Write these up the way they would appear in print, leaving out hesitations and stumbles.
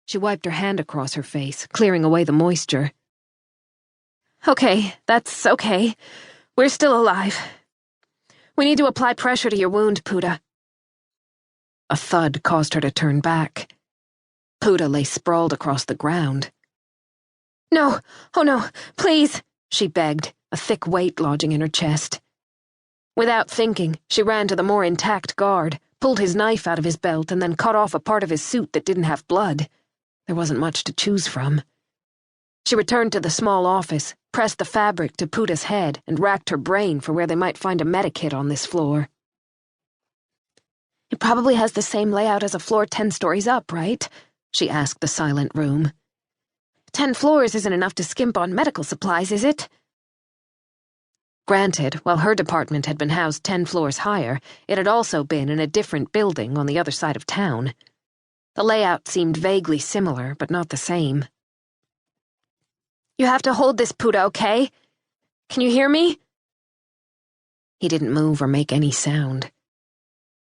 She wiped her hand across her face, clearing away the moisture. Okay, that's okay. We're still alive. We need to apply pressure to your wound, Puda. A thud caused her to turn back. Puda lay sprawled across the ground. No, oh no, please, she begged, a thick weight lodging in her chest. Without thinking, she ran to the more intact guard, pulled his knife out of his belt, and then cut off a part of his suit that didn't have blood. There wasn't much to choose from. She returned to the small office, pressed the fabric to Puda's head, and racked her brain for where they might find a medikit on this floor. It probably has the same layout as a floor 10 stories up, right? She asked the silent room. 10 floors isn't enough to skimp on medical supplies, is it? Granted, while her department had been housed 10 floors higher, it had also been in a different building on the other side of town. The layout seemed vaguely similar, but not the same. You have to hold this, Puda, okay? Can you hear me? He didn't move or make any sound.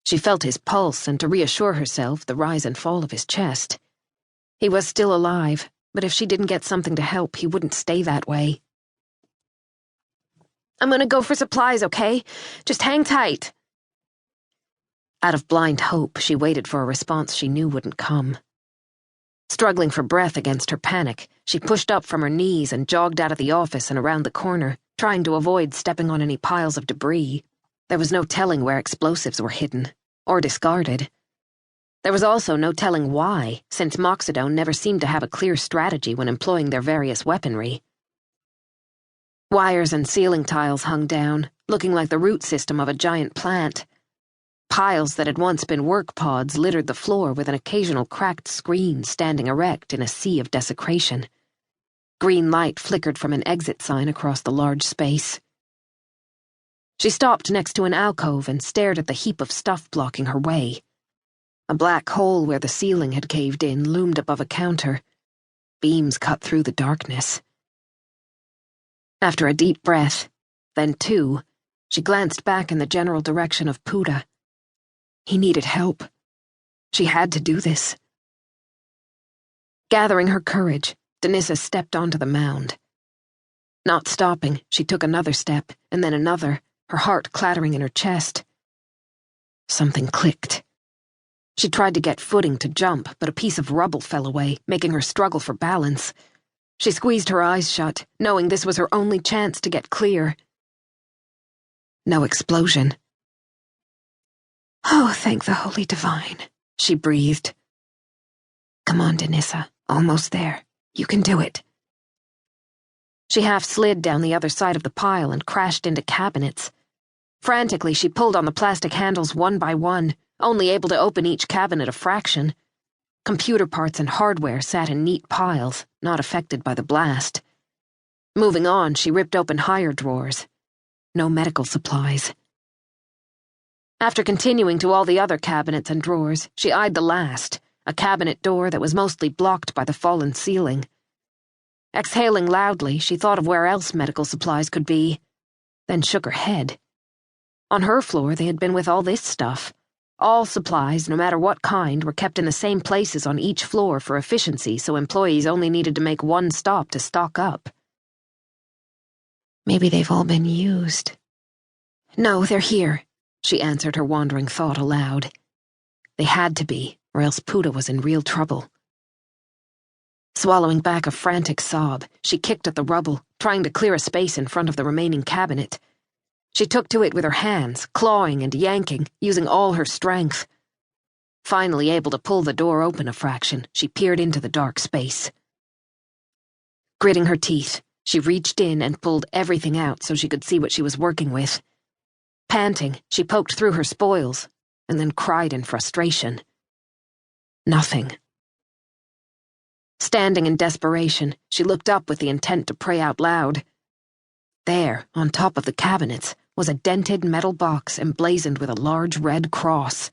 She felt his pulse, and to reassure herself, the rise and fall of his chest. He was still alive, but if she didn't get something to help, he wouldn't stay that way. I'm gonna go for supplies, okay? Just hang tight. Out of blind hope, she waited for a response she knew wouldn't come. Struggling for breath against her panic, she pushed up from her knees and jogged out of the office and around the corner, trying to avoid stepping on any piles of debris. There was no telling where explosives were hidden, or discarded. There was also no telling why, since Moxidone never seemed to have a clear strategy when employing their various weaponry. Wires and ceiling tiles hung down, looking like the root system of a giant plant. Piles that had once been work pods littered the floor with an occasional cracked screen standing erect in a sea of desecration. Green light flickered from an exit sign across the large space. She stopped next to an alcove and stared at the heap of stuff blocking her way. A black hole where the ceiling had caved in loomed above a counter. Beams cut through the darkness. After a deep breath, then two, she glanced back in the general direction of Puda. He needed help. She had to do this. Gathering her courage, Danissa stepped onto the mound. Not stopping, she took another step, and then another, her heart clattering in her chest. Something clicked. She tried to get footing to jump, but a piece of rubble fell away, making her struggle for balance. She squeezed her eyes shut, knowing this was her only chance to get clear. No explosion. Oh, thank the Holy Divine, she breathed. Come on, Danissa, almost there. You can do it. She half slid down the other side of the pile and crashed into cabinets. Frantically, she pulled on the plastic handles one by one, only able to open each cabinet a fraction. Computer parts and hardware sat in neat piles, not affected by the blast. Moving on, she ripped open higher drawers. No medical supplies. After continuing to all the other cabinets and drawers, she eyed the last, a cabinet door that was mostly blocked by the fallen ceiling. Exhaling loudly, she thought of where else medical supplies could be, then shook her head. On her floor, they had been with all this stuff. All supplies, no matter what kind, were kept in the same places on each floor for efficiency, so employees only needed to make one stop to stock up. Maybe they've all been used. No, they're here, she answered her wandering thought aloud. They had to be, or else Puda was in real trouble. Swallowing back a frantic sob, she kicked at the rubble, trying to clear a space in front of the remaining cabinet. She took to it with her hands, clawing and yanking, using all her strength. Finally able to pull the door open a fraction, she peered into the dark space. Gritting her teeth, she reached in and pulled everything out so she could see what she was working with. Panting, she poked through her spoils, and then cried in frustration. Nothing. Standing in desperation, she looked up with the intent to pray out loud. There, on top of the cabinets, was a dented metal box emblazoned with a large red cross.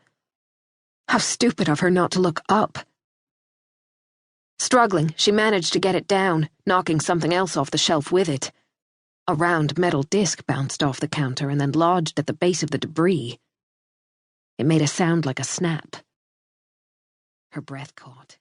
How stupid of her not to look up. Struggling, she managed to get it down, knocking something else off the shelf with it. A round metal disc bounced off the counter and then lodged at the base of the debris. It made a sound like a snap. Her breath caught.